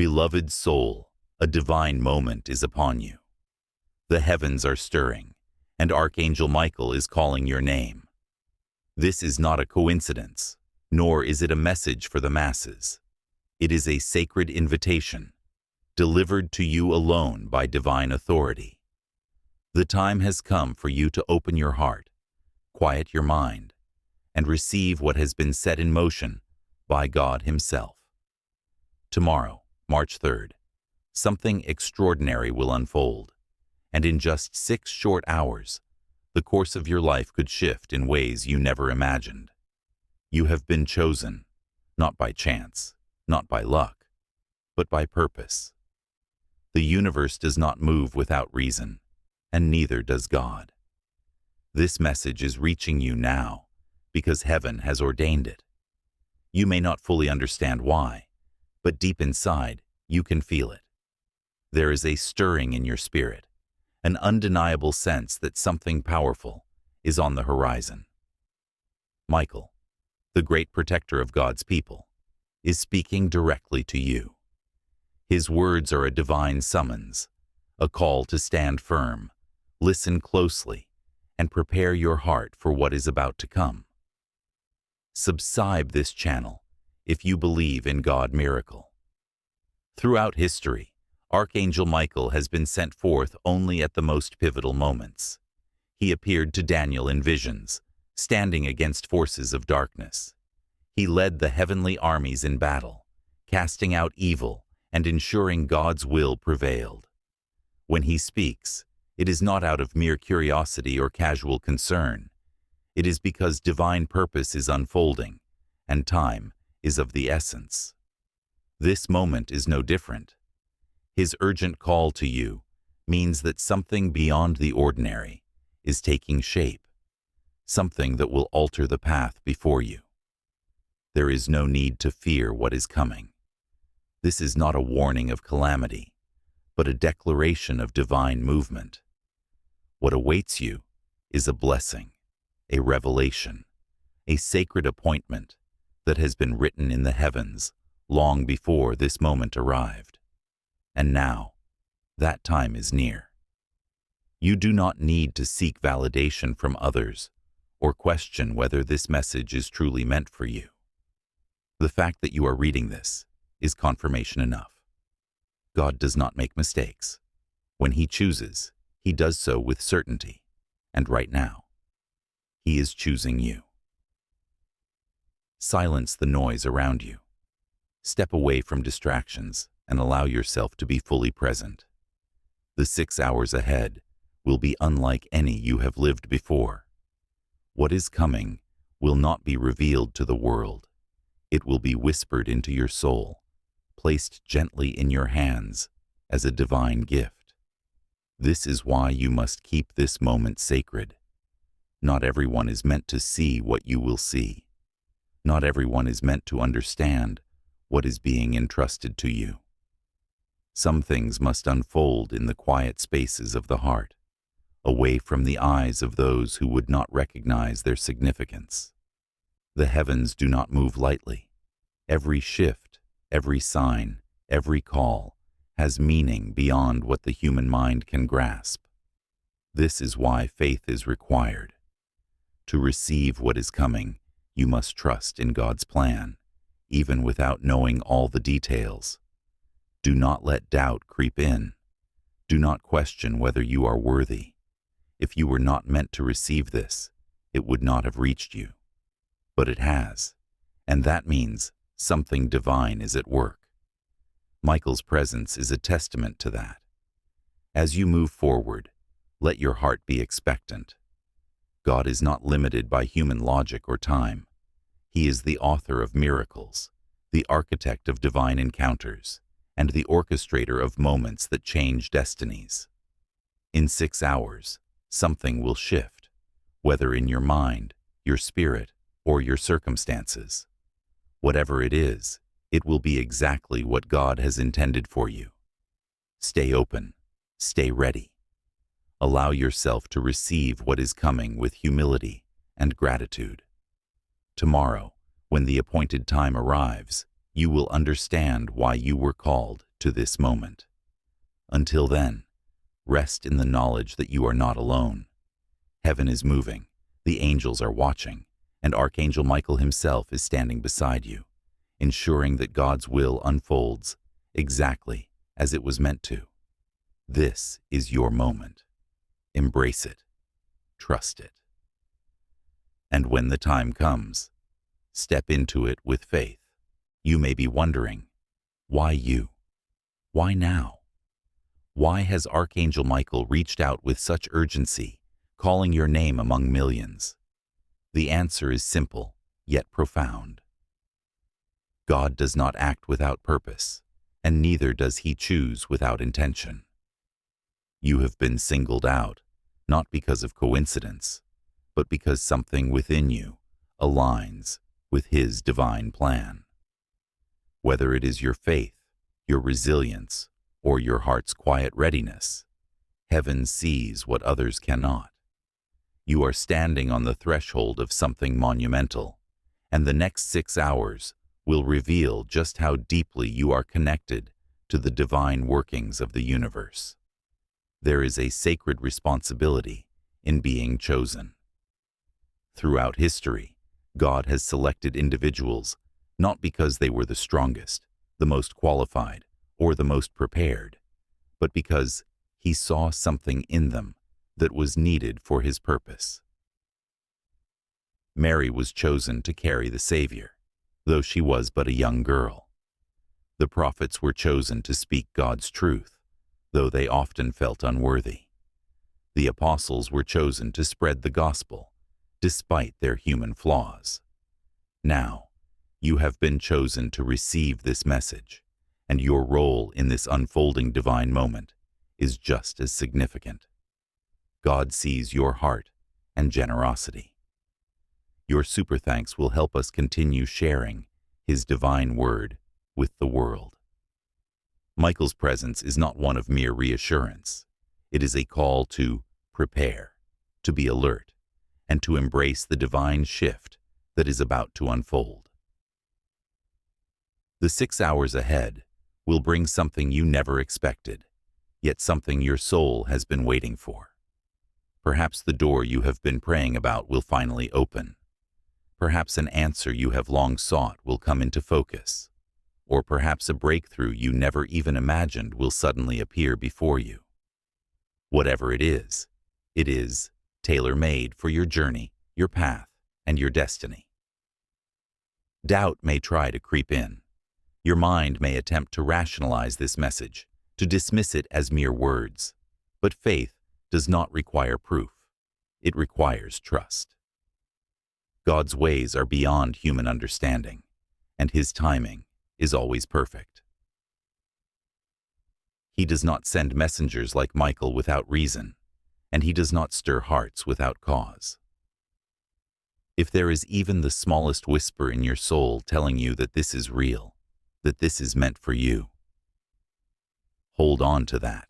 Beloved soul, a divine moment is upon you. The heavens are stirring, and Archangel Michael is calling your name. This is not a coincidence, nor is it a message for the masses. It is a sacred invitation, delivered to you alone by divine authority. The time has come for you to open your heart, quiet your mind, and receive what has been set in motion by God Himself. Tomorrow, March 3rd, something extraordinary will unfold, and in just 6 short hours, the course of your life could shift in ways you never imagined. You have been chosen, not by chance, not by luck, but by purpose. The universe does not move without reason, and neither does God. This message is reaching you now because heaven has ordained it. You may not fully understand why, but deep inside, you can feel it. There is a stirring in your spirit, an undeniable sense that something powerful is on the horizon. Michael, the great protector of God's people, is speaking directly to you. His words are a divine summons, a call to stand firm, listen closely, and prepare your heart for what is about to come. Subscribe this channel if you believe in God miracle. Throughout history, Archangel Michael has been sent forth only at the most pivotal moments. He appeared to Daniel in visions, standing against forces of darkness. He led the heavenly armies in battle, casting out evil and ensuring God's will prevailed. When he speaks, it is not out of mere curiosity or casual concern. It is because divine purpose is unfolding, and time is of the essence. This moment is no different. His urgent call to you means that something beyond the ordinary is taking shape, something that will alter the path before you. There is no need to fear what is coming. This is not a warning of calamity, but a declaration of divine movement. What awaits you is a blessing, a revelation, a sacred appointment that has been written in the heavens long before this moment arrived. And now, that time is near. You do not need to seek validation from others or question whether this message is truly meant for you. The fact that you are reading this is confirmation enough. God does not make mistakes. When He chooses, He does so with certainty, and right now, He is choosing you. Silence the noise around you. Step away from distractions and allow yourself to be fully present. The 6 hours ahead will be unlike any you have lived before. What is coming will not be revealed to the world. It will be whispered into your soul, placed gently in your hands as a divine gift. This is why you must keep this moment sacred. Not everyone is meant to see what you will see. Not everyone is meant to understand what is being entrusted to you. Some things must unfold in the quiet spaces of the heart, away from the eyes of those who would not recognize their significance. The heavens do not move lightly. Every shift, every sign, every call has meaning beyond what the human mind can grasp. This is why faith is required. To receive what is coming, you must trust in God's plan, even without knowing all the details. Do not let doubt creep in. Do not question whether you are worthy. If you were not meant to receive this, it would not have reached you. But it has, and that means something divine is at work. Michael's presence is a testament to that. As you move forward, let your heart be expectant. God is not limited by human logic or time. He is the author of miracles, the architect of divine encounters, and the orchestrator of moments that change destinies. In 6 hours, something will shift, whether in your mind, your spirit, or your circumstances. Whatever it is, it will be exactly what God has intended for you. Stay open, stay ready. Allow yourself to receive what is coming with humility and gratitude. Tomorrow, when the appointed time arrives, you will understand why you were called to this moment. Until then, rest in the knowledge that you are not alone. Heaven is moving, the angels are watching, and Archangel Michael himself is standing beside you, ensuring that God's will unfolds exactly as it was meant to. This is your moment. Embrace it. Trust it. And when the time comes, step into it with faith. You may be wondering, why you? Why now? Why has Archangel Michael reached out with such urgency, calling your name among millions? The answer is simple, yet profound. God does not act without purpose, and neither does he choose without intention. You have been singled out, not because of coincidence, but because something within you aligns with his divine plan. Whether it is your faith, your resilience, or your heart's quiet readiness, heaven sees what others cannot. You are standing on the threshold of something monumental, and the next 6 hours will reveal just how deeply you are connected to the divine workings of the universe. There is a sacred responsibility in being chosen. Throughout history, God has selected individuals not because they were the strongest, the most qualified, or the most prepared, but because he saw something in them that was needed for his purpose. Mary was chosen to carry the Savior, though she was but a young girl. The prophets were chosen to speak God's truth, though they often felt unworthy. The apostles were chosen to spread the gospel, despite their human flaws. Now, you have been chosen to receive this message, and your role in this unfolding divine moment is just as significant. God sees your heart and generosity. Your super thanks will help us continue sharing his divine word with the world. Michael's presence is not one of mere reassurance. It is a call to prepare, to be alert, and to embrace the divine shift that is about to unfold. The 6 hours ahead will bring something you never expected, yet something your soul has been waiting for. Perhaps the door you have been praying about will finally open. Perhaps an answer you have long sought will come into focus. Or perhaps a breakthrough you never even imagined will suddenly appear before you. Whatever it is tailor-made for your journey, your path, and your destiny. Doubt may try to creep in. Your mind may attempt to rationalize this message, to dismiss it as mere words. But faith does not require proof. It requires trust. God's ways are beyond human understanding, and his timing is always perfect. He does not send messengers like Michael without reason, and he does not stir hearts without cause. If there is even the smallest whisper in your soul telling you that this is real, that this is meant for you, hold on to that.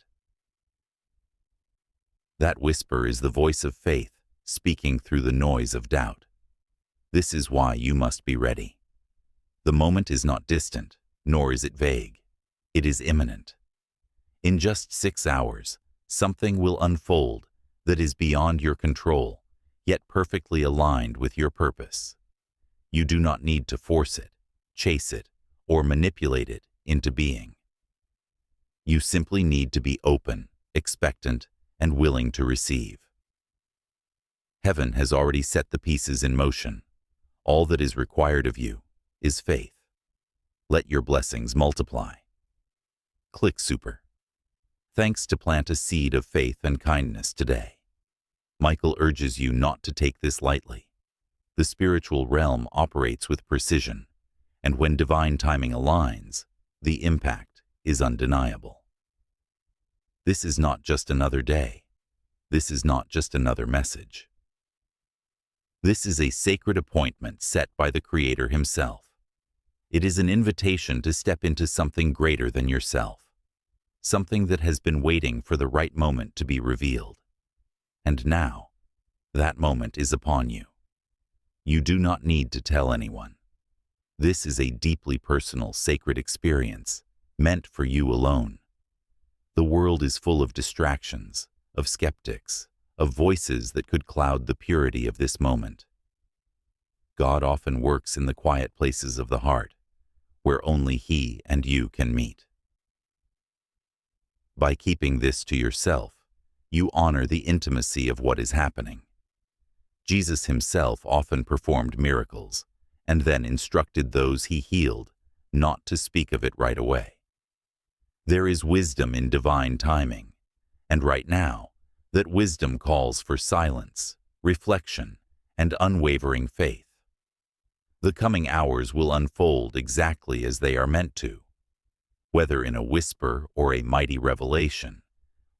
That whisper is the voice of faith speaking through the noise of doubt. This is why you must be ready. The moment is not distant, nor is it vague. It is imminent. In just 6 hours, something will unfold that is beyond your control, yet perfectly aligned with your purpose. You do not need to force it, chase it, or manipulate it into being. You simply need to be open, expectant, and willing to receive. Heaven has already set the pieces in motion. All that is required of you is faith. Let your blessings multiply. Click Super. Thanks to plant a seed of faith and kindness today. Michael urges you not to take this lightly. The spiritual realm operates with precision, and when divine timing aligns, the impact is undeniable. This is not just another day. This is not just another message. This is a sacred appointment set by the Creator himself. It is an invitation to step into something greater than yourself, something that has been waiting for the right moment to be revealed. And now, that moment is upon you. You do not need to tell anyone. This is a deeply personal, sacred experience, meant for you alone. The world is full of distractions, of skeptics, of voices that could cloud the purity of this moment. God often works in the quiet places of the heart, where only He and you can meet. By keeping this to yourself, you honor the intimacy of what is happening. Jesus Himself often performed miracles, and then instructed those He healed not to speak of it right away. There is wisdom in divine timing, and right now, that wisdom calls for silence, reflection, and unwavering faith. The coming hours will unfold exactly as they are meant to, whether in a whisper or a mighty revelation,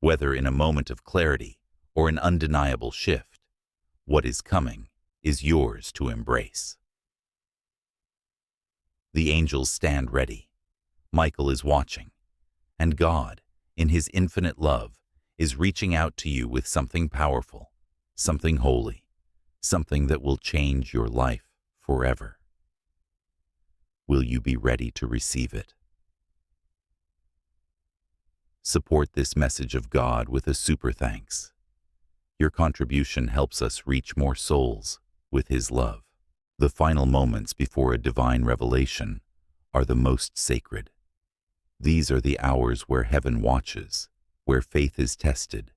whether in a moment of clarity or an undeniable shift. What is coming is yours to embrace. The angels stand ready. Michael is watching, and God, in His infinite love, is reaching out to you with something powerful, something holy, something that will change your life forever. Will you be ready to receive it? Support this message of God with a super thanks. Your contribution helps us reach more souls with His love. The final moments before a divine revelation are the most sacred. These are the hours where heaven watches, where faith is tested,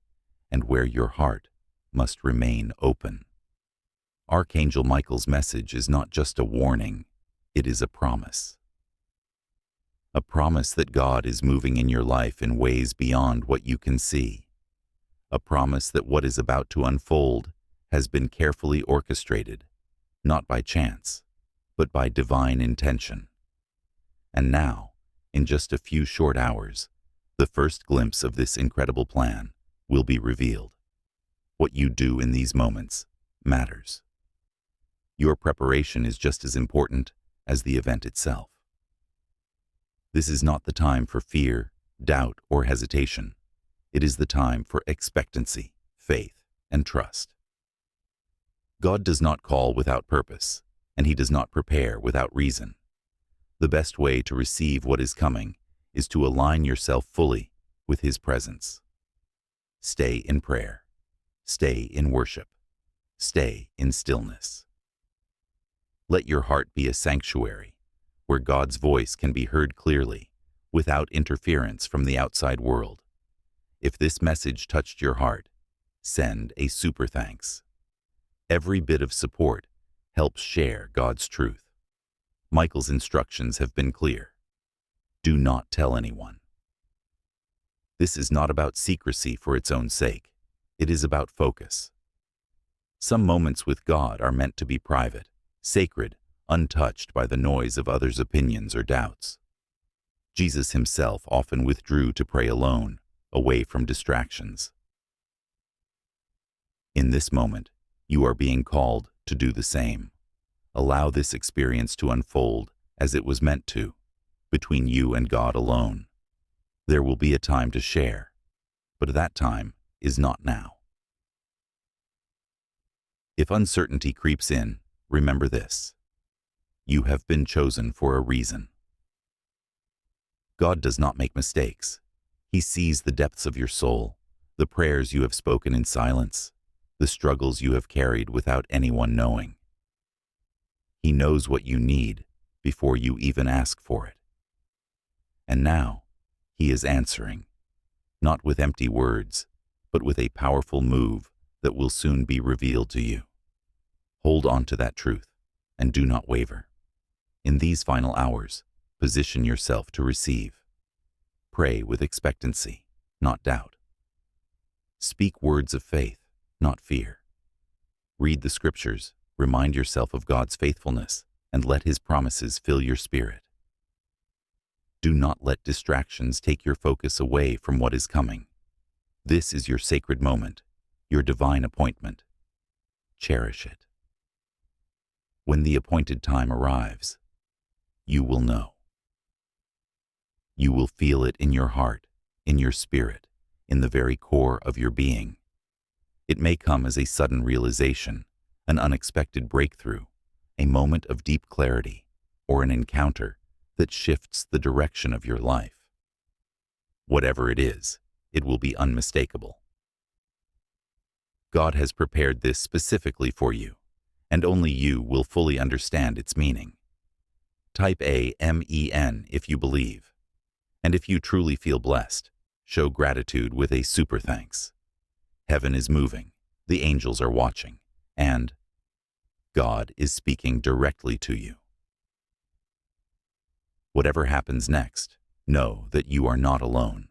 and where your heart must remain open. Archangel Michael's message is not just a warning, it is a promise. A promise that God is moving in your life in ways beyond what you can see. A promise that what is about to unfold has been carefully orchestrated, not by chance, but by divine intention. And now, in just a few short hours, the first glimpse of this incredible plan will be revealed. What you do in these moments matters. Your preparation is just as important as the event itself. This is not the time for fear, doubt, or hesitation. It is the time for expectancy, faith, and trust. God does not call without purpose, and He does not prepare without reason. The best way to receive what is coming is to align yourself fully with His presence. Stay in prayer. Stay in worship. Stay in stillness. Let your heart be a sanctuary where God's voice can be heard clearly without interference from the outside world. If this message touched your heart, send a super thanks. Every bit of support helps share God's truth. Michael's instructions have been clear. Do not tell anyone. This is not about secrecy for its own sake. It is about focus. Some moments with God are meant to be private, sacred, untouched by the noise of others' opinions or doubts. Jesus Himself often withdrew to pray alone, away from distractions. In this moment, you are being called to do the same. Allow this experience to unfold as it was meant to, between you and God alone. There will be a time to share, but that time is not now. If uncertainty creeps in, remember this. You have been chosen for a reason. God does not make mistakes. He sees the depths of your soul, the prayers you have spoken in silence, the struggles you have carried without anyone knowing. He knows what you need before you even ask for it. And now, He is answering, not with empty words, but with a powerful move that will soon be revealed to you. Hold on to that truth, and do not waver. In these final hours, position yourself to receive. Pray with expectancy, not doubt. Speak words of faith, not fear. Read the scriptures, remind yourself of God's faithfulness, and let His promises fill your spirit. Do not let distractions take your focus away from what is coming. This is your sacred moment, your divine appointment. Cherish it. When the appointed time arrives, you will know. You will feel it in your heart, in your spirit, in the very core of your being. It may come as a sudden realization, an unexpected breakthrough, a moment of deep clarity, or an encounter that shifts the direction of your life. Whatever it is, it will be unmistakable. God has prepared this specifically for you, and only you will fully understand its meaning. Type Amen if you believe. And if you truly feel blessed, show gratitude with a super thanks. Heaven is moving, the angels are watching, and God is speaking directly to you. Whatever happens next, know that you are not alone.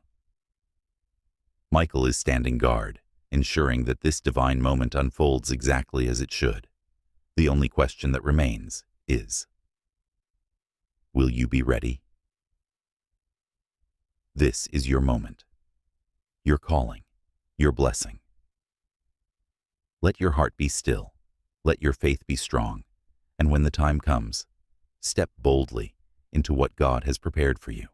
Michael is standing guard, ensuring that this divine moment unfolds exactly as it should. The only question that remains is, will you be ready? This is your moment, your calling, your blessing. Let your heart be still, let your faith be strong, and when the time comes, step boldly into what God has prepared for you.